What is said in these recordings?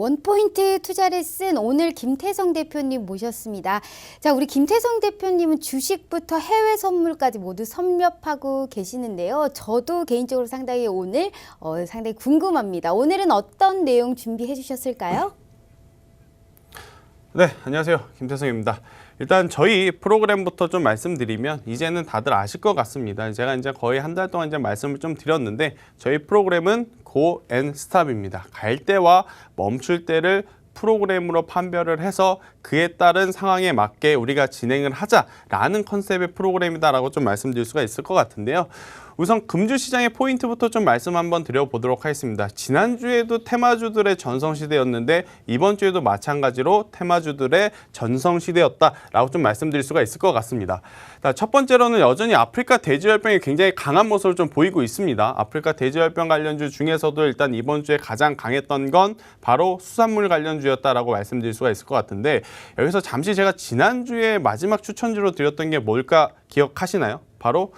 원포인트 투자 레슨 오늘 김태성 대표님 모셨습니다. 자, 우리 김태성 대표님은 주식부터 해외 선물까지 모두 섭렵하고 계시는데요. 저도 개인적으로 상당히 오늘 상당히 궁금합니다. 오늘은 어떤 내용 준비해 주셨을까요? 네, 안녕하세요. 김태성입니다. 일단 저희 프로그램부터 좀 말씀드리면 이제는 다들 아실 것 같습니다. 제가 이제 거의 한 달 동안 이제 말씀을 좀 드렸는데 저희 프로그램은 Go and Stop입니다. 갈 때와 멈출 때를 프로그램으로 판별을 해서 그에 따른 상황에 맞게 우리가 진행을 하자라는 컨셉의 프로그램이다라고 좀 말씀드릴 수가 있을 것 같은데요. 우선 금주 시장의 포인트부터 좀 말씀 한번 드려보도록 하겠습니다. 지난주에도 테마주들의 전성시대였는데 이번 주에도 마찬가지로 테마주들의 전성시대였다라고 좀 말씀드릴 수가 있을 것 같습니다. 첫 번째로는 여전히 아프리카 돼지열병이 굉장히 강한 모습을 좀 보이고 있습니다. 아프리카 돼지열병 관련주 중에서도 일단 이번 주에 가장 강했던 건 바로 수산물 관련주였다라고 말씀드릴 수가 있을 것 같은데 여기서 잠시 제가 지난주에 마지막 추천주로 드렸던 게 뭘까 기억하시나요? 바로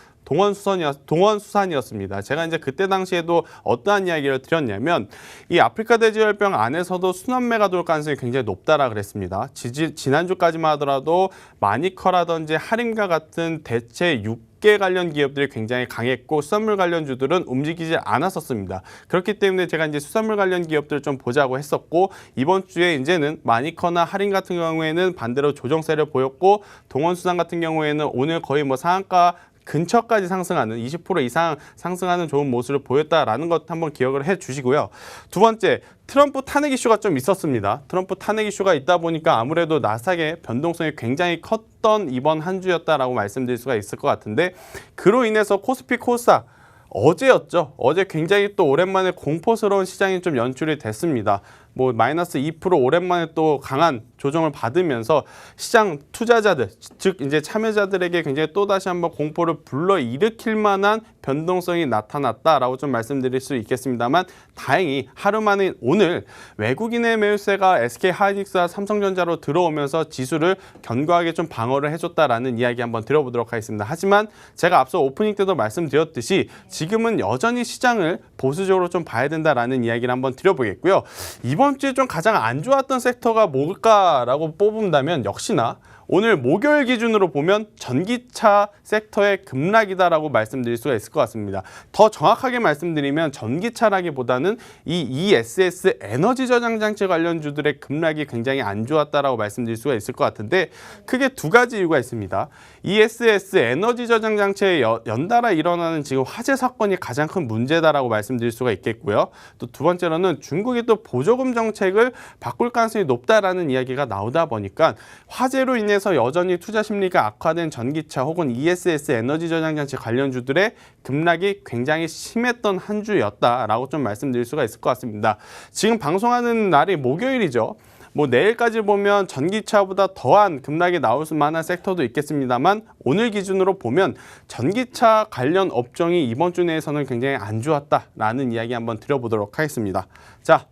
동원수산이었습니다. 제가 이제 그때 당시에도 어떠한 이야기를 드렸냐면 이 아프리카 돼지열병 안에서도 순환매가 돌 가능성이 굉장히 높다라 그랬습니다. 지난주까지만 하더라도 마니커라든지 하림과 같은 대체 육계 관련 기업들이 굉장히 강했고 수산물 관련주들은 움직이지 않았었습니다. 그렇기 때문에 제가 이제 수산물 관련 기업들을 좀 보자고 했었고 이번 주에 이제는 마니커나 하림 같은 경우에는 반대로 조정세를 보였고 동원수산 같은 경우에는 오늘 거의 뭐 상한가 근처까지 상승하는 20% 이상 상승하는 좋은 모습을 보였다라는 것 한번 기억을 해주시고요. 두 번째, 트럼프 탄핵 이슈가 좀 있었습니다. 트럼프 탄핵 이슈가 있다 보니까 아무래도 나스닥의 변동성이 굉장히 컸던 이번 한 주였다라고 말씀드릴 수가 있을 것 같은데 그로 인해서 코스피 코스닥 어제였죠. 어제 굉장히 또 오랜만에 공포스러운 시장이 좀 연출이 됐습니다. 뭐 마이너스 2% 오랜만에 또 강한 조정을 받으면서 시장 투자자들, 즉 이제 참여자들에게 굉장히 또 다시 한번 공포를 불러일으킬 만한 변동성이 나타났다라고 좀 말씀드릴 수 있겠습니다만 다행히 하루 만에 오늘 외국인의 매수세가 SK하이닉스와 삼성전자로 들어오면서 지수를 견고하게 좀 방어를 해줬다라는 이야기 한번 드려보도록 하겠습니다. 하지만 제가 앞서 오프닝 때도 말씀드렸듯이 지금은 여전히 시장을 보수적으로 좀 봐야 된다라는 이야기를 한번 드려보겠고요. 이번 주에 좀 가장 안 좋았던 섹터가 뭘까라고 뽑는다면 역시나 오늘 목요일 기준으로 보면 전기차 섹터의 급락이다라고 말씀드릴 수가 있을 것 같습니다. 더 정확하게 말씀드리면 전기차라기보다는 이 ESS 에너지 저장 장치 관련주들의 급락이 굉장히 안 좋았다라고 말씀드릴 수가 있을 것 같은데 크게 두 가지 이유가 있습니다. ESS 에너지 저장 장치에 연달아 일어나는 지금 화재 사건이 가장 큰 문제다라고 말씀드릴 수가 있겠고요. 또 두 번째로는 중국이 또 보조금 정책을 바꿀 가능성이 높다라는 이야기가 나오다 보니까 화재로 인해 서 여전히 투자 심리가 악화된 전기차 혹은 ESS 에너지 저장 장치 관련주들의 급락이 굉장히 심했던 한 주였다라고 좀 말씀드릴 수가 있을 것 같습니다. 지금 방송하는 날이 목요일이죠. 뭐 내일까지 보면 전기차보다 더한 급락이 나올 만한 섹터도 있겠습니다만 오늘 기준으로 보면 전기차 관련 업종이 이번 주 내에서는 굉장히 안 좋았다라는 이야기 한번 드려보도록 하겠습니다. 자,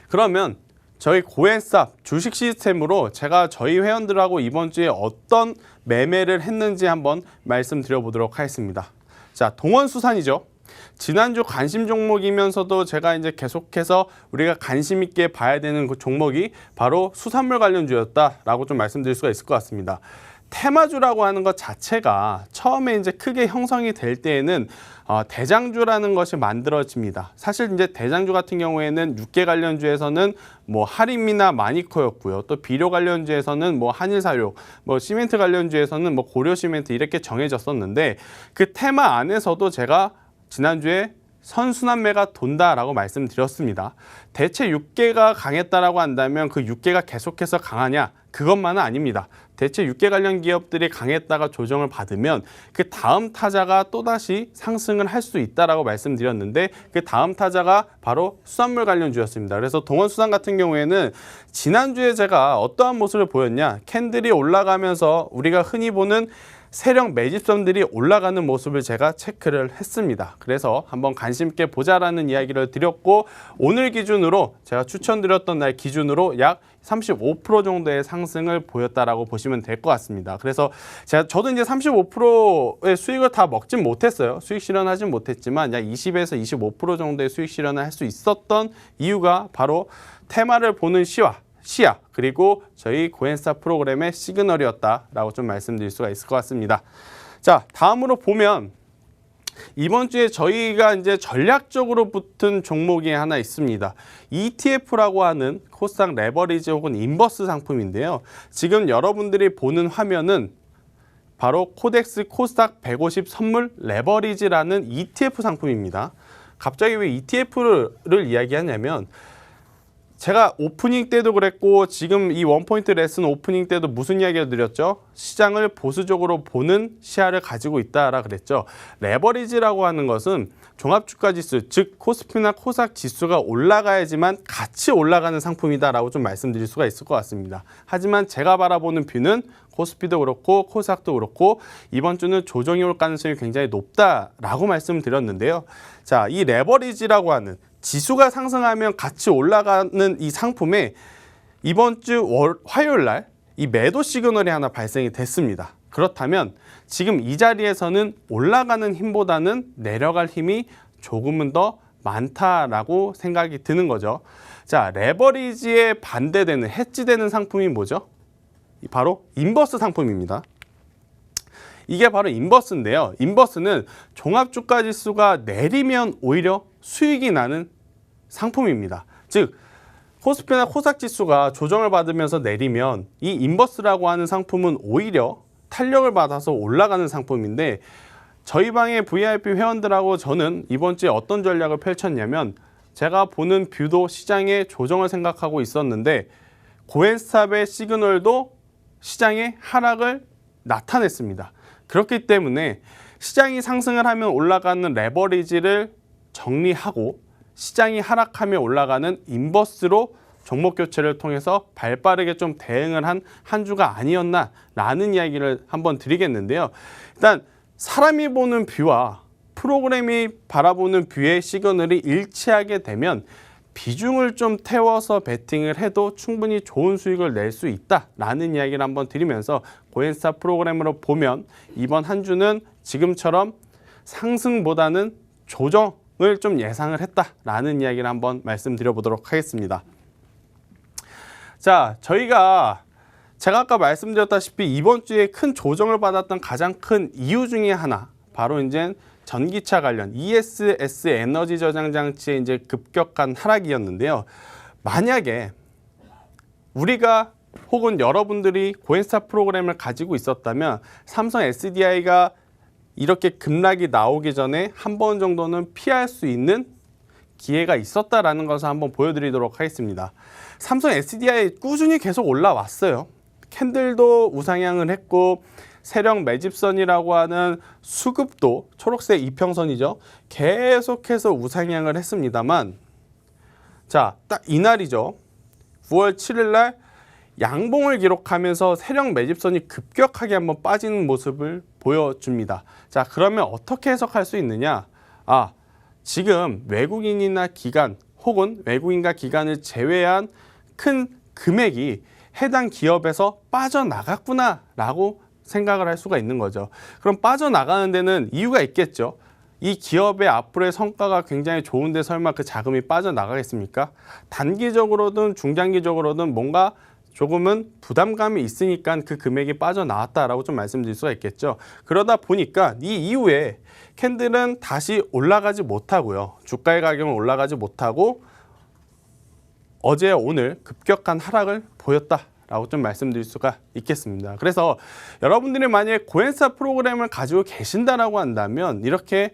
그러면 저희 고앤스톱 주식 시스템으로 제가 저희 회원들하고 이번 주에 어떤 매매를 했는지 한번 말씀드려보도록 하겠습니다. 자, 동원수산이죠. 지난주 관심 종목이면서도 제가 이제 계속해서 우리가 관심 있게 봐야 되는 그 종목이 바로 수산물 관련주였다라고 좀 말씀드릴 수가 있을 것 같습니다. 테마주라고 하는 것 자체가 처음에 이제 크게 형성이 될 때에는 대장주라는 것이 만들어집니다. 사실 이제 대장주 같은 경우에는 육계 관련주에서는 뭐 하림이나 마니커였고요. 또 비료 관련주에서는 뭐 한일사료, 뭐 시멘트 관련주에서는 뭐 고려시멘트 이렇게 정해졌었는데 그 테마 안에서도 제가 지난주에 선순환매가 돈다라고 말씀드렸습니다. 대체 6개가 강했다라고 한다면 그 6개가 계속해서 강하냐? 그것만은 아닙니다. 대체 6개 관련 기업들이 강했다가 조정을 받으면 그 다음 타자가 또다시 상승을 할 수 있다라고 말씀드렸는데 그 다음 타자가 바로 수산물 관련주였습니다. 그래서 동원수산 같은 경우에는 지난주에 제가 어떠한 모습을 보였냐? 캔들이 올라가면서 우리가 흔히 보는 세력 매집선들이 올라가는 모습을 제가 체크를 했습니다. 그래서 한번 관심 있게 보자라는 이야기를 드렸고 오늘 기준으로 제가 추천드렸던 날 기준으로 약 35% 정도의 상승을 보였다라고 보시면 될 것 같습니다. 그래서 저도 이제 35%의 수익을 다 먹진 못했어요. 수익 실현하진 못했지만 약 20에서 25% 정도의 수익 실현을 할 수 있었던 이유가 바로 테마를 보는 시야 그리고 저희 고엔스타 프로그램의 시그널이었다라고 좀 말씀드릴 수가 있을 것 같습니다. 자, 다음으로 보면 이번 주에 저희가 이제 전략적으로 붙은 종목이 하나 있습니다. ETF라고 하는 코스닥 레버리지 혹은 인버스 상품인데요. 지금 여러분들이 보는 화면은 바로 코덱스 코스닥 150 선물 레버리지라는 ETF 상품입니다. 갑자기 왜 ETF를 이야기하냐면 제가 오프닝 때도 그랬고 지금 이 원포인트 레슨 오프닝 때도 무슨 이야기를 드렸죠? 시장을 보수적으로 보는 시야를 가지고 있다라 그랬죠. 레버리지라고 하는 것은 종합주가지수, 즉 코스피나 코스닥 지수가 올라가야지만 같이 올라가는 상품이다라고 좀 말씀드릴 수가 있을 것 같습니다. 하지만 제가 바라보는 뷰는 코스피도 그렇고 코스닥도 그렇고 이번 주는 조정이 올 가능성이 굉장히 높다라고 말씀드렸는데요. 자, 이 레버리지라고 하는 지수가 상승하면 같이 올라가는 이 상품에 이번 주 화요일 날 이 매도 시그널이 하나 발생이 됐습니다. 그렇다면 지금 이 자리에서는 올라가는 힘보다는 내려갈 힘이 조금은 더 많다라고 생각이 드는 거죠. 자, 레버리지에 반대되는 해지되는 상품이 뭐죠? 바로 인버스 상품입니다. 이게 바로 인버스인데요. 인버스는 종합주가지수가 내리면 오히려 수익이 나는 상품입니다. 즉 코스피나 코스닥 지수가 조정을 받으면서 내리면 이 인버스라고 하는 상품은 오히려 탄력을 받아서 올라가는 상품인데 저희 방의 VIP 회원들하고 저는 이번 주에 어떤 전략을 펼쳤냐면 제가 보는 뷰도 시장의 조정을 생각하고 있었는데 고엔스탑의 시그널도 시장의 하락을 나타냈습니다. 그렇기 때문에 시장이 상승을 하면 올라가는 레버리지를 정리하고 시장이 하락하며 올라가는 인버스로 종목 교체를 통해서 발빠르게 좀 대응을 한 주가 아니었나라는 이야기를 한번 드리겠는데요. 일단 사람이 보는 뷰와 프로그램이 바라보는 뷰의 시그널이 일치하게 되면 비중을 좀 태워서 베팅을 해도 충분히 좋은 수익을 낼 수 있다라는 이야기를 한번 드리면서 고엔스타 프로그램으로 보면 이번 한 주는 지금처럼 상승보다는 조정을 좀 예상을 했다라는 이야기를 한번 말씀드려보도록 하겠습니다. 자, 제가 아까 말씀드렸다시피 이번 주에 큰 조정을 받았던 가장 큰 이유 중에 하나 바로 이제 전기차 관련 ESS 에너지 저장 장치의 이제 급격한 하락이었는데요. 만약에 우리가 혹은 여러분들이 고엔스타 프로그램을 가지고 있었다면 삼성 SDI가 이렇게 급락이 나오기 전에 한 번 정도는 피할 수 있는 기회가 있었다라는 것을 한번 보여드리도록 하겠습니다. 삼성 SDI 꾸준히 계속 올라왔어요. 캔들도 우상향을 했고 세력 매집선이라고 하는 수급도 초록색 이평선이죠. 계속해서 우상향을 했습니다만 자, 딱 이날이죠. 9월 7일 날 양봉을 기록하면서 세력 매집선이 급격하게 한번 빠지는 모습을 보여줍니다. 자, 그러면 어떻게 해석할 수 있느냐? 아, 지금 외국인이나 기관 혹은 외국인과 기관을 제외한 큰 금액이 해당 기업에서 빠져나갔구나라고 생각을 할 수가 있는 거죠. 그럼 빠져나가는 데는 이유가 있겠죠. 이 기업의 앞으로의 성과가 굉장히 좋은데 설마 그 자금이 빠져나가겠습니까? 단기적으로든 중장기적으로든 뭔가 조금은 부담감이 있으니까 그 금액이 빠져나왔다라고 좀 말씀드릴 수가 있겠죠. 그러다 보니까 이 이후에 캔들은 다시 올라가지 못하고요. 주가의 가격은 올라가지 못하고 어제 오늘 급격한 하락을 보였다라고 좀 말씀드릴 수가 있겠습니다. 그래서 여러분들이 만약에 고엔스타 프로그램을 가지고 계신다라고 한다면 이렇게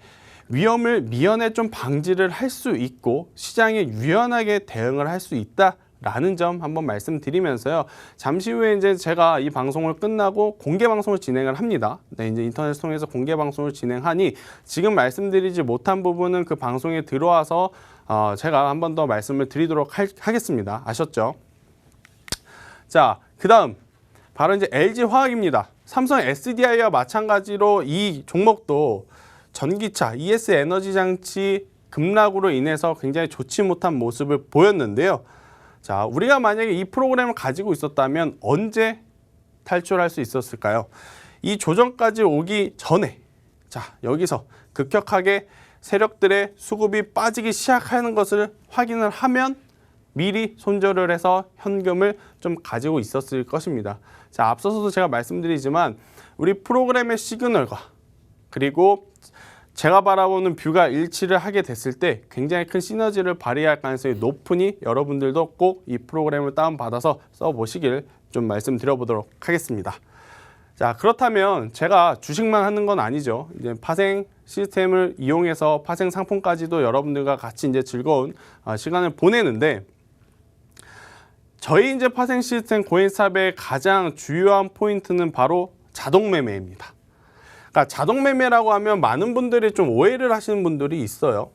위험을 미연에 좀 방지를 할 수 있고 시장에 유연하게 대응을 할 수 있다라는 점 한번 말씀드리면서요. 잠시 후에 이제 제가 이 방송을 끝나고 공개 방송을 진행을 합니다. 네, 이제 인터넷을 통해서 공개 방송을 진행하니 지금 말씀드리지 못한 부분은 그 방송에 들어와서 제가 한 번 더 말씀을 드리도록 하겠습니다. 아셨죠? 자, 그 다음 바로 이제 LG화학입니다. 삼성 SDI와 마찬가지로 이 종목도 전기차, ES 에너지 장치 급락으로 인해서 굉장히 좋지 못한 모습을 보였는데요. 자, 우리가 만약에 이 프로그램을 가지고 있었다면 언제 탈출할 수 있었을까요? 이 조정까지 오기 전에 자, 여기서 급격하게 세력들의 수급이 빠지기 시작하는 것을 확인을 하면 미리 손절을 해서 현금을 좀 가지고 있었을 것입니다. 자, 앞서서도 제가 말씀드리지만 우리 프로그램의 시그널과 그리고 제가 바라보는 뷰가 일치를 하게 됐을 때 굉장히 큰 시너지를 발휘할 가능성이 높으니 여러분들도 꼭 이 프로그램을 다운받아서 써보시길 좀 말씀드려보도록 하겠습니다. 자, 그렇다면 제가 주식만 하는 건 아니죠. 이제 파생 시스템을 이용해서 파생 상품까지도 여러분들과 같이 이제 즐거운 시간을 보내는데, 저희 이제 파생 시스템 고인스탑의 가장 주요한 포인트는 바로 자동 매매입니다. 그러니까 자동 매매라고 하면 많은 분들이 좀 오해를 하시는 분들이 있어요.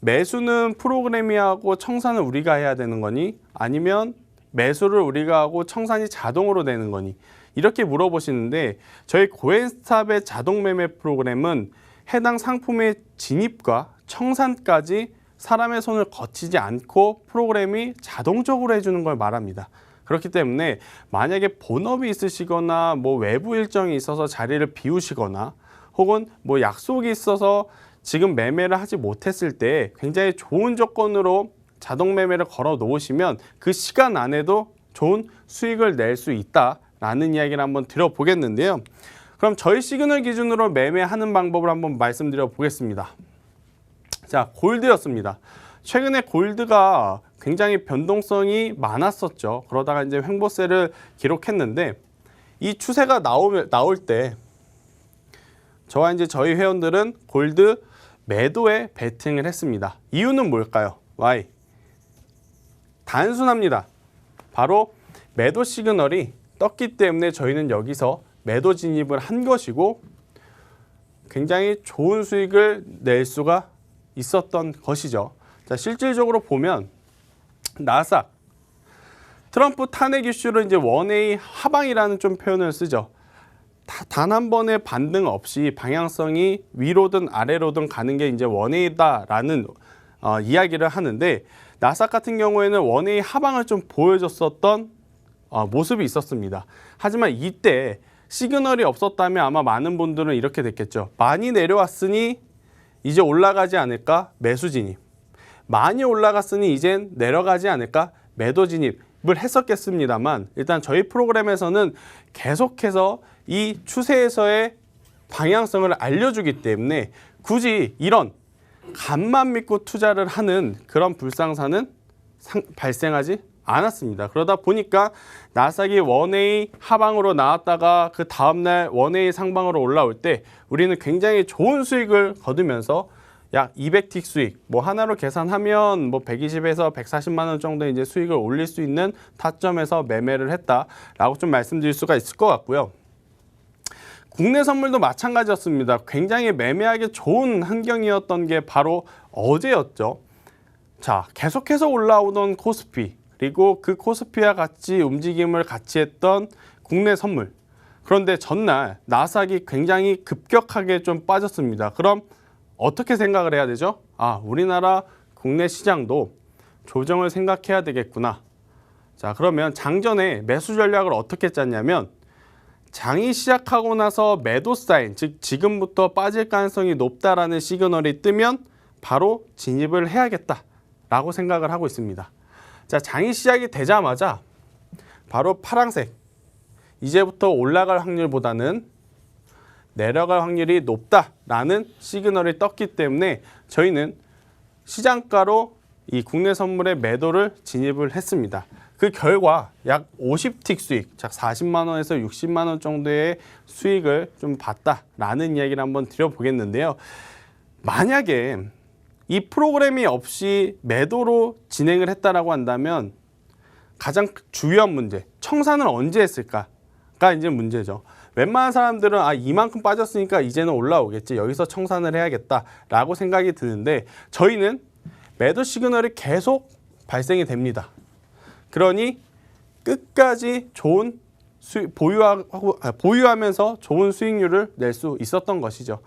매수는 프로그램이 하고 청산은 우리가 해야 되는 거니? 아니면 매수를 우리가 하고 청산이 자동으로 되는 거니? 이렇게 물어보시는데, 저희 고인스탑의 자동 매매 프로그램은 해당 상품의 진입과 청산까지 사람의 손을 거치지 않고 프로그램이 자동적으로 해주는 걸 말합니다. 그렇기 때문에 만약에 본업이 있으시거나 뭐 외부 일정이 있어서 자리를 비우시거나 혹은 뭐 약속이 있어서 지금 매매를 하지 못했을 때 굉장히 좋은 조건으로 자동 매매를 걸어 놓으시면 그 시간 안에도 좋은 수익을 낼 수 있다라는 이야기를 한번 드려보겠는데요. 그럼 저희 시그널 기준으로 매매하는 방법을 한번 말씀드려 보겠습니다. 자, 골드였습니다. 최근에 골드가 굉장히 변동성이 많았었죠. 그러다가 이제 횡보세를 기록했는데, 이 추세가 나올 때 저와 이제 저희 회원들은 골드 매도에 베팅을 했습니다. 이유는 뭘까요? Why? 단순합니다. 바로 매도 시그널이 떴기 때문에 저희는 여기서 매도 진입을 한 것이고 굉장히 좋은 수익을 낼 수가 있었던 것이죠. 자, 실질적으로 보면 나스닥 트럼프 탄핵 이슈로 이제 원웨이 하방이라는 좀 표현을 쓰죠. 단 한 번의 반등 없이 방향성이 위로든 아래로든 가는 게 이제 원웨이다라는 이야기를 하는데, 나스닥 같은 경우에는 원웨이 하방을 좀 보여줬었던 모습이 있었습니다. 하지만 이때 시그널이 없었다면 아마 많은 분들은 이렇게 됐겠죠. 많이 내려왔으니 이제 올라가지 않을까? 매수 진입. 많이 올라갔으니 이젠 내려가지 않을까? 매도 진입을 했었겠습니다만, 일단 저희 프로그램에서는 계속해서 이 추세에서의 방향성을 알려주기 때문에 굳이 이런 간만 믿고 투자를 하는 그런 불상사는 발생하지 않았습니다. 그러다 보니까 나스닥이 원웨이 하방으로 나왔다가 그 다음날 원웨이 상방으로 올라올 때 우리는 굉장히 좋은 수익을 거두면서 약 200틱 수익, 뭐 하나로 계산하면 뭐 120에서 140만 원 정도 이제 수익을 올릴 수 있는 타점에서 매매를 했다라고 좀 말씀드릴 수가 있을 것 같고요. 국내 선물도 마찬가지였습니다. 굉장히 매매하기 좋은 환경이었던 게 바로 어제였죠. 자, 계속해서 올라오던 코스피, 그리고 그 코스피와 같이 움직임을 같이 했던 국내 선물. 그런데 전날 나스닥이 굉장히 급격하게 좀 빠졌습니다. 그럼 어떻게 생각을 해야 되죠? 우리나라 국내 시장도 조정을 생각해야 되겠구나. 자, 그러면 장전에 매수 전략을 어떻게 짰냐면, 장이 시작하고 나서 매도 사인, 즉 지금부터 빠질 가능성이 높다라는 시그널이 뜨면 바로 진입을 해야겠다라고 생각을 하고 있습니다. 자, 장이 시작이 되자마자 바로 파란색, 이제부터 올라갈 확률보다는 내려갈 확률이 높다라는 시그널이 떴기 때문에 저희는 시장가로 이 국내 선물의 매도를 진입을 했습니다. 그 결과 약 50틱 수익, 약 40만 원에서 60만 원 정도의 수익을 좀 봤다라는 이야기를 한번 드려보겠는데요. 만약에 이 프로그램이 없이 매도로 진행을 했다라고 한다면 가장 주요한 문제, 청산을 언제 했을까가 이제 문제죠. 웬만한 사람들은 이만큼 빠졌으니까 이제는 올라오겠지, 여기서 청산을 해야겠다라고 생각이 드는데, 저희는 매도 시그널이 계속 발생이 됩니다. 그러니 끝까지 좋은 보유하면서 좋은 수익률을 낼 수 있었던 것이죠.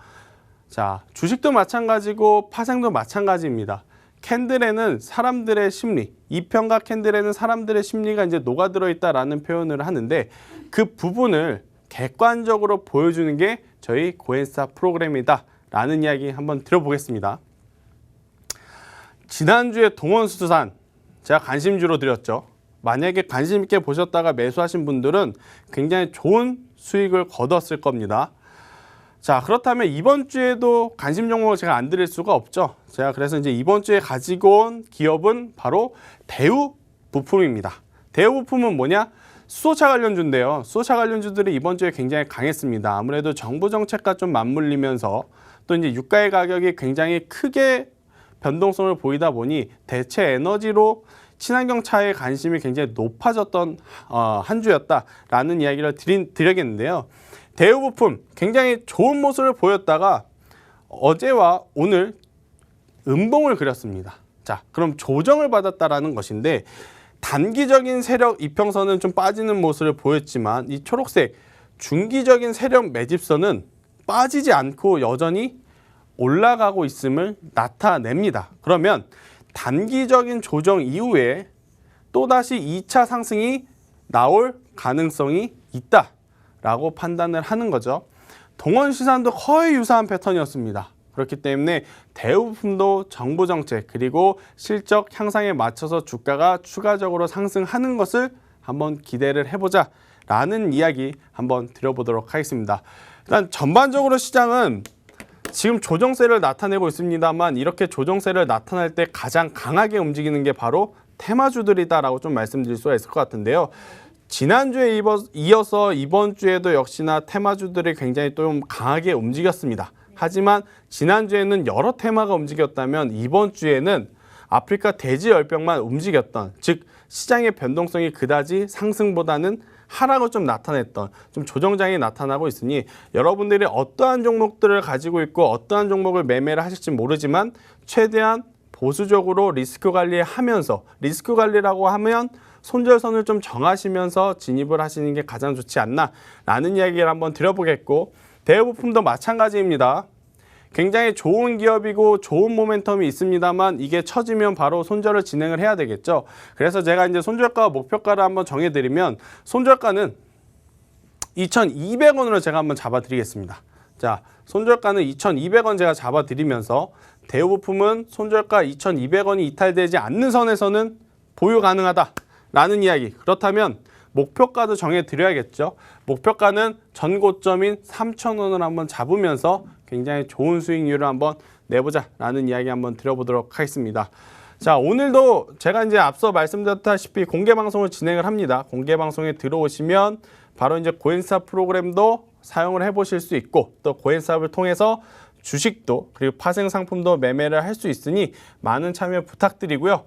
자, 주식도 마찬가지고 파생도 마찬가지입니다. 캔들에는 사람들의 심리, 이평가 캔들에는 사람들의 심리가 이제 녹아들어 있다라는 표현을 하는데, 그 부분을 객관적으로 보여주는 게 저희 고인스탑 프로그램이다라는 이야기 한번 들어보겠습니다. 지난주에 동원수산 제가 관심주로 드렸죠. 만약에 관심 있게 보셨다가 매수하신 분들은 굉장히 좋은 수익을 거뒀을 겁니다. 자, 그렇다면 이번 주에도 관심 종목을 제가 안 드릴 수가 없죠. 제가 그래서 이제 이번 주에 가지고 온 기업은 바로 대우 부품입니다. 대우 부품은 뭐냐? 수소차 관련주인데요. 수소차 관련주들이 이번 주에 굉장히 강했습니다. 아무래도 정부 정책과 좀 맞물리면서 또 이제 유가의 가격이 굉장히 크게 변동성을 보이다 보니 대체 에너지로 친환경 차에 관심이 굉장히 높아졌던 한 주였다라는 이야기를 드리겠는데요. 대우부품 굉장히 좋은 모습을 보였다가 어제와 오늘 음봉을 그렸습니다. 자, 그럼 조정을 받았다라는 것인데 단기적인 세력 이평선은 좀 빠지는 모습을 보였지만 이 초록색 중기적인 세력 매집선은 빠지지 않고 여전히 올라가고 있음을 나타냅니다. 그러면 단기적인 조정 이후에 또다시 2차 상승이 나올 가능성이 있다라고 판단을 하는 거죠. 동원시산도 거의 유사한 패턴이었습니다. 그렇기 때문에 대우부품도 정부 정책 그리고 실적 향상에 맞춰서 주가가 추가적으로 상승하는 것을 한번 기대를 해보자 라는 이야기 한번 드려보도록 하겠습니다. 일단 전반적으로 시장은 지금 조정세를 나타내고 있습니다만 이렇게 조정세를 나타낼 때 가장 강하게 움직이는 게 바로 테마주들이다라고 좀 말씀드릴 수가 있을 것 같은데요. 지난주에 이어서 이번 주에도 역시나 테마주들이 굉장히 좀 강하게 움직였습니다. 하지만 지난주에는 여러 테마가 움직였다면 이번 주에는 아프리카 돼지열병만 움직였던, 즉 시장의 변동성이 그다지 상승보다는 하락을 좀 나타냈던 좀 조정장이 나타나고 있으니 여러분들이 어떠한 종목들을 가지고 있고 어떠한 종목을 매매를 하실지 모르지만 최대한 보수적으로 리스크 관리하면서, 리스크 관리라고 하면 손절선을 좀 정하시면서 진입을 하시는 게 가장 좋지 않나라는 이야기를 한번 드려보겠고, 대우부품도 마찬가지입니다. 굉장히 좋은 기업이고 좋은 모멘텀이 있습니다만 이게 처지면 바로 손절을 진행을 해야 되겠죠. 그래서 제가 이제 손절가와 목표가를 한번 정해드리면 손절가는 2,200원으로 제가 한번 잡아드리겠습니다. 자, 손절가는 2,200원 제가 잡아드리면서 대우부품은 손절가 2,200원이 이탈되지 않는 선에서는 보유 가능하다라는 이야기. 그렇다면 목표가도 정해드려야겠죠. 목표가는 전고점인 3,000원을 한번 잡으면서 굉장히 좋은 수익률을 한번 내보자라는 이야기 한번 드려보도록 하겠습니다. 자, 오늘도 제가 이제 앞서 말씀드렸다시피 공개 방송을 진행을 합니다. 공개 방송에 들어오시면 바로 이제 고엔스탑 프로그램도 사용을 해보실 수 있고 또 고엔스탑을 통해서 주식도 그리고 파생 상품도 매매를 할 수 있으니 많은 참여 부탁드리고요.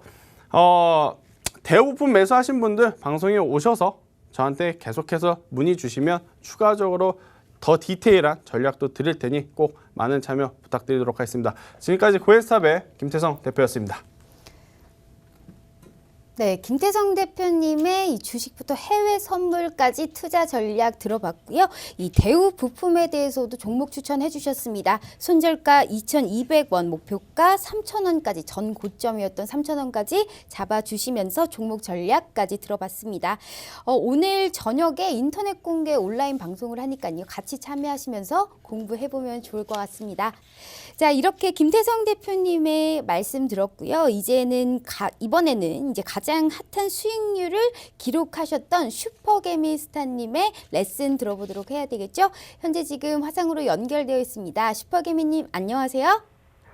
대우부품 매수하신 분들 방송에 오셔서 저한테 계속해서 문의 주시면 추가적으로 더 디테일한 전략도 드릴 테니 꼭 많은 참여 부탁드리도록 하겠습니다. 지금까지 고엔스탑의 김태성 대표였습니다. 네, 김태성 대표님의 이 주식부터 해외 선물까지 투자 전략 들어봤고요. 이 대우 부품에 대해서도 종목 추천해 주셨습니다. 손절가 2,200원, 목표가 3,000원까지, 전 고점이었던 3,000원까지 잡아주시면서 종목 전략까지 들어봤습니다. 오늘 저녁에 인터넷 공개 온라인 방송을 하니까요. 같이 참여하시면서 공부해보면 좋을 것 같습니다. 자, 이렇게 김태성 대표님의 말씀 들었고요. 이번에는 이제 가장 핫한 수익률을 기록하셨던 슈퍼개미스타님의 레슨 들어보도록 해야 되겠죠? 현재 지금 화상으로 연결되어 있습니다. 슈퍼개미님 안녕하세요.